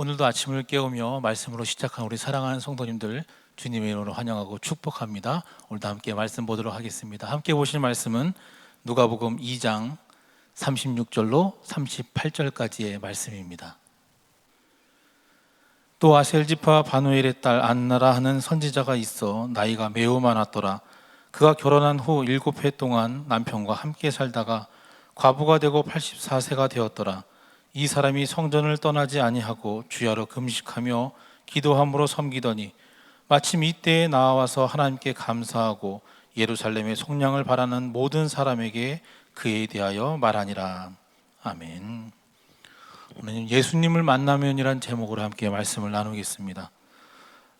오늘도 아침을 깨우며 말씀으로 시작한 우리 사랑하는 성도님들 주님의 이름으로 환영하고 축복합니다. 오늘도 함께 말씀 보도록 하겠습니다. 함께 보실 말씀은 누가복음 2장 36절로 38절까지의 말씀입니다. 또 아셀 지파 바누엘의 딸 안나라 하는 선지자가 있어 나이가 매우 많았더라. 그가 결혼한 후 7해 동안 남편과 함께 살다가 과부가 되고 84세가 되었더라. 이 사람이 성전을 떠나지 아니하고 주야로 금식하며 기도함으로 섬기더니 마침 이때에 나와서 하나님께 감사하고 예루살렘의 속량을 바라는 모든 사람에게 그에 대하여 말하니라. 아멘. 오늘 예수님을 만나면이란 제목으로 함께 말씀을 나누겠습니다.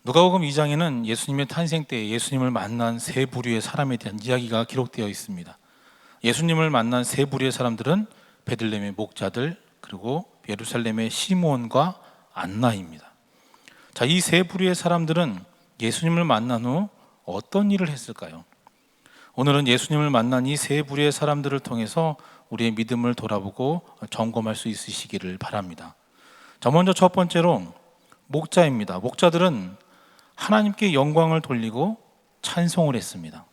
누가복음 2장에는 예수님의 탄생 때 예수님을 만난 세 부류의 사람에 대한 이야기가 기록되어 있습니다. 예수님을 만난 세 부류의 사람들은 베들레헴의 목자들, 그리고 예루살렘의 시므온과 안나입니다. 자, 이 세 부류의 사람들은 예수님을 만난 후 어떤 일을 했을까요? 오늘은 예수님을 만난 이 세 부류의 사람들을 통해서 우리의 믿음을 돌아보고 점검할 수 있으시기를 바랍니다. 자, 먼저 첫 번째로 목자입니다. 목자들은 하나님께 영광을 돌리고 찬송을 했습니다.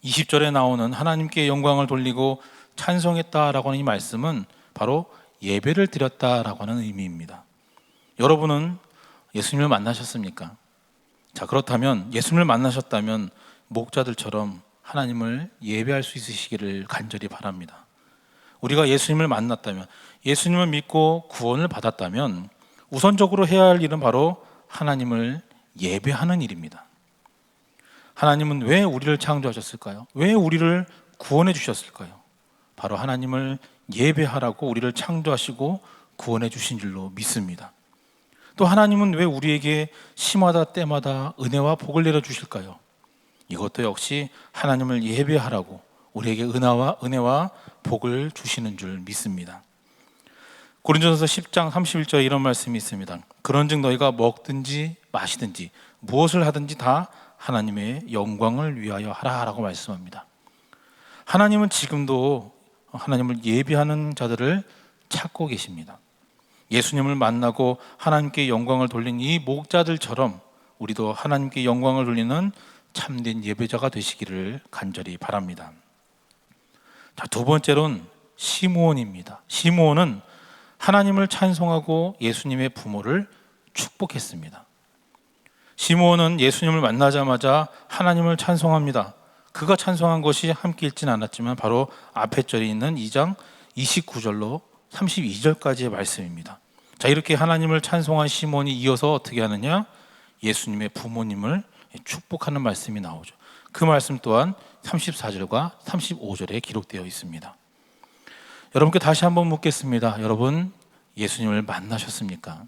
20절에 나오는 하나님께 영광을 돌리고 찬송했다라고 하는 이 말씀은 바로 예배를 드렸다라고 하는 의미입니다. 여러분은 예수님을 만나셨습니까? 자, 그렇다면 예수님을 만나셨다면 목자들처럼 하나님을 예배할 수 있으시기를 간절히 바랍니다. 우리가 예수님을 만났다면, 예수님을 믿고 구원을 받았다면 우선적으로 해야 할 일은 바로 하나님을 예배하는 일입니다. 하나님은 왜 우리를 창조하셨을까요? 왜 우리를 구원해 주셨을까요? 바로 하나님을 예배하라고 우리를 창조하시고 구원해 주신 줄로 믿습니다. 또 하나님은 왜 우리에게 시마다 때마다 은혜와 복을 내려 주실까요? 이것도 역시 하나님을 예배하라고 우리에게 은혜와 복을 주시는 줄 믿습니다. 고린도전서 10장 31절에 이런 말씀이 있습니다. 그런즉 너희가 먹든지 마시든지 무엇을 하든지 다 하나님의 영광을 위하여 하라라고 말씀합니다. 하나님은 지금도 하나님을 예배하는 자들을 찾고 계십니다. 예수님을 만나고 하나님께 영광을 돌린 이 목자들처럼 우리도 하나님께 영광을 돌리는 참된 예배자가 되시기를 간절히 바랍니다. 자, 두 번째로는 시므온입니다. 시므온은 하나님을 찬송하고 예수님의 부모를 축복했습니다. 시므온은 예수님을 만나자마자 하나님을 찬송합니다. 그가 찬송한 것이 함께 읽지는 않았지만 바로 앞에 절에 있는 2장 29절로 32절까지의 말씀입니다. 자, 이렇게 하나님을 찬송한 시므온이 이어서 어떻게 하느냐? 예수님의 부모님을 축복하는 말씀이 나오죠. 그 말씀 또한 34절과 35절에 기록되어 있습니다. 여러분께 다시 한번 묻겠습니다. 여러분, 예수님을 만나셨습니까?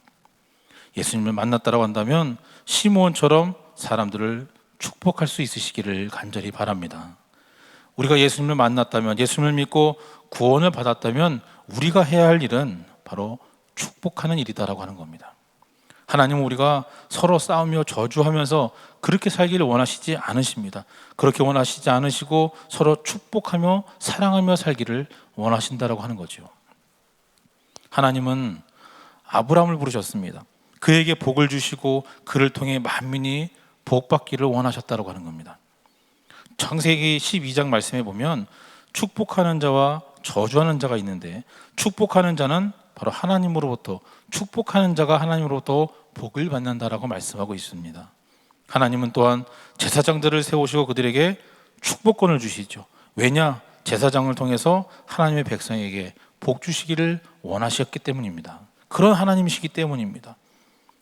예수님을 만났다고 한다면 시므온처럼 사람들을 축복할 수 있으시기를 간절히 바랍니다. 우리가 예수님을 만났다면, 예수님을 믿고 구원을 받았다면 우리가 해야 할 일은 바로 축복하는 일이다라고 하는 겁니다. 하나님은 우리가 서로 싸우며 저주하면서 그렇게 살기를 원하시지 않으십니다. 그렇게 원하시지 않으시고 서로 축복하며 사랑하며 살기를 원하신다라고 하는 거죠. 하나님은 아브라함을 부르셨습니다. 그에게 복을 주시고 그를 통해 만민이 복받기를 원하셨다고 하는 겁니다. 창세기 12장 말씀에 보면 축복하는 자와 저주하는 자가 있는데 축복하는 자는 바로 하나님으로부터, 축복하는 자가 하나님으로부터 복을 받는다라고 말씀하고 있습니다. 하나님은 또한 제사장들을 세우시고 그들에게 축복권을 주시죠. 왜냐? 제사장을 통해서 하나님의 백성에게 복 주시기를 원하셨기 때문입니다. 그런 하나님이시기 때문입니다.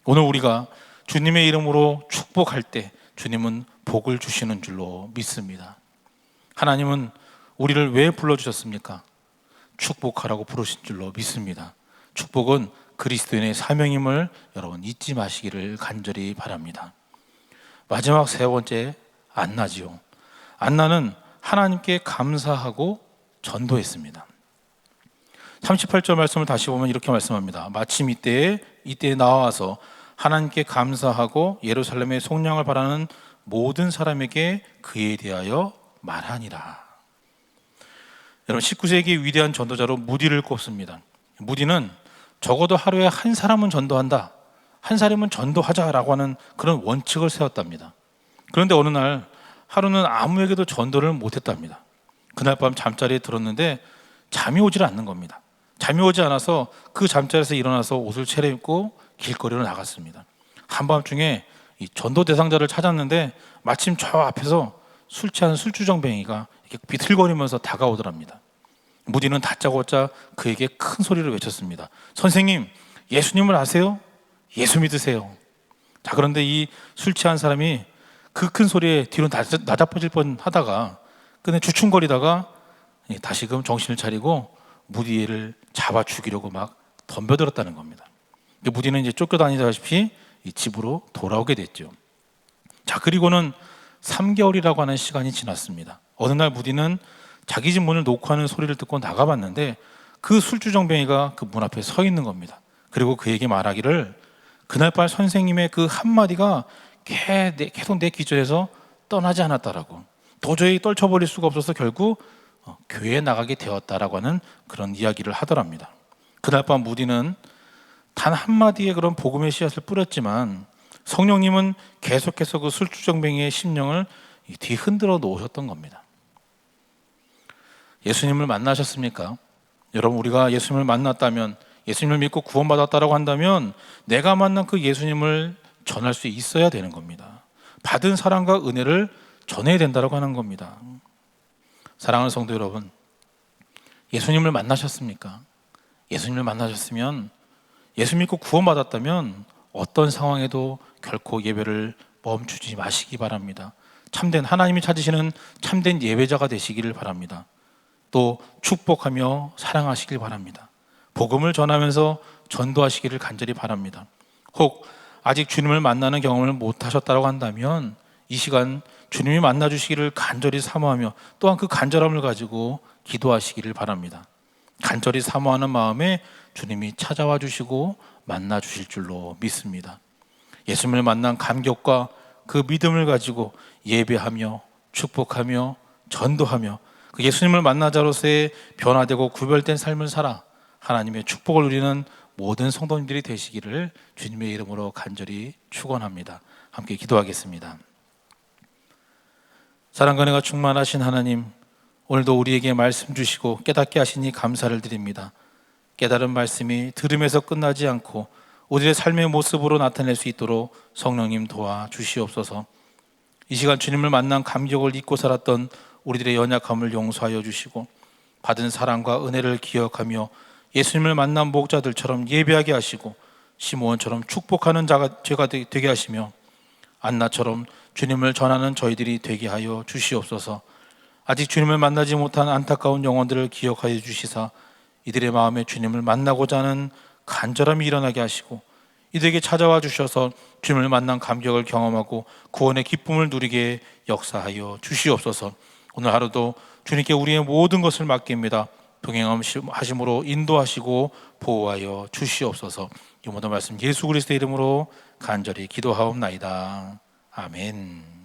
오늘 우리가 주님의 이름으로 축복할 때 주님은 복을 주시는 줄로 믿습니다. 하나님은 우리를 왜 불러주셨습니까? 축복하라고 부르신 줄로 믿습니다. 축복은 그리스도인의 사명임을 여러분 잊지 마시기를 간절히 바랍니다. 마지막 세 번째, 안나지요. 안나는 하나님께 감사하고 전도했습니다. 38절 말씀을 다시 보면 이렇게 말씀합니다. 마침 이때에 나와서 하나님께 감사하고 예루살렘의 속량을 바라는 모든 사람에게 그에 대하여 말하니라. 여러분, 19세기 위대한 전도자로 무디를 꼽습니다. 무디는 적어도 하루에 한 사람은 전도한다, 한 사람은 전도하자라고 하는 그런 원칙을 세웠답니다. 그런데 어느 날 하루는 아무에게도 전도를 못했답니다. 그날 밤 잠자리에 들었는데 잠이 오질 않는 겁니다. 잠이 오지 않아서 그 잠자리에서 일어나서 옷을 차려입고 길거리로 나갔습니다. 한밤중에 이 전도 대상자를 찾았는데 마침 저 앞에서 술 취한 술주정뱅이가 이렇게 비틀거리면서 다가오더랍니다. 무디는 다짜고짜 그에게 큰 소리로 외쳤습니다. 선생님, 예수님을 아세요? 예수 믿으세요. 자, 그런데 이 술 취한 사람이 그 큰 소리에 뒤로 나자빠질 뻔 하다가 끝내 주춤거리다가 다시금 정신을 차리고 무디를 잡아 죽이려고 막 덤벼들었다는 겁니다. 무디는 이제 쫓겨다니다시피 이 집으로 돌아오게 됐죠. 자, 그리고는 3개월이라고 하는 시간이 지났습니다. 어느 날 무디는 자기 집 문을 놓고 하는 소리를 듣고 나가봤는데 그 술주정뱅이가 그 문 앞에 서 있는 겁니다. 그리고 그에게 말하기를 그날 밤 선생님의 그 한마디가 계속 내 귀절에서 떠나지 않았다라고, 도저히 떨쳐버릴 수가 없어서 결국 교회에 나가게 되었다라고 하는 그런 이야기를 하더랍니다. 그날 밤 무디는 단 한마디의 그런 복음의 씨앗을 뿌렸지만 성령님은 계속해서 그 술주정뱅이의 심령을 뒤흔들어 놓으셨던 겁니다. 예수님을 만나셨습니까? 여러분, 우리가 예수님을 만났다면, 예수님을 믿고 구원받았다라고 한다면 내가 만난 그 예수님을 전할 수 있어야 되는 겁니다. 받은 사랑과 은혜를 전해야 된다고 하는 겁니다. 사랑하는 성도 여러분, 예수님을 만나셨습니까? 예수님을 만나셨으면, 예수 믿고 구원받았다면 어떤 상황에도 결코 예배를 멈추지 마시기 바랍니다. 참된 하나님이 찾으시는 참된 예배자가 되시기를 바랍니다. 또 축복하며 사랑하시길 바랍니다. 복음을 전하면서 전도하시기를 간절히 바랍니다. 혹 아직 주님을 만나는 경험을 못 하셨다고 한다면 이 시간 주님이 만나 주시기를 간절히 사모하며 또한 그 간절함을 가지고 기도하시기를 바랍니다. 간절히 사모하는 마음에 주님이 찾아와 주시고 만나 주실 줄로 믿습니다. 예수님을 만난 감격과 그 믿음을 가지고 예배하며 축복하며 전도하며 그 예수님을 만난 자로서의 변화되고 구별된 삶을 살아 하나님의 축복을 누리는 모든 성도님들이 되시기를 주님의 이름으로 간절히 축원합니다. 함께 기도하겠습니다. 사랑과 은혜가 충만하신 하나님, 오늘도 우리에게 말씀 주시고 깨닫게 하시니 감사를 드립니다. 깨달은 말씀이 들음에서 끝나지 않고 우리의 삶의 모습으로 나타낼 수 있도록 성령님 도와주시옵소서. 이 시간 주님을 만난 감격을 잊고 살았던 우리들의 연약함을 용서하여 주시고 받은 사랑과 은혜를 기억하며 예수님을 만난 목자들처럼 예배하게 하시고 시므온처럼 축복하는 제가 되게 하시며 안나처럼 주님을 전하는 저희들이 되게 하여 주시옵소서. 아직 주님을 만나지 못한 안타까운 영혼들을 기억하여 주시사 이들의 마음에 주님을 만나고자 하는 간절함이 일어나게 하시고 이들에게 찾아와 주셔서 주님을 만난 감격을 경험하고 구원의 기쁨을 누리게 역사하여 주시옵소서. 오늘 하루도 주님께 우리의 모든 것을 맡깁니다. 동행하심으로 인도하시고 보호하여 주시옵소서. 이 모든 말씀 예수 그리스도의 이름으로 간절히 기도하옵나이다. 아멘.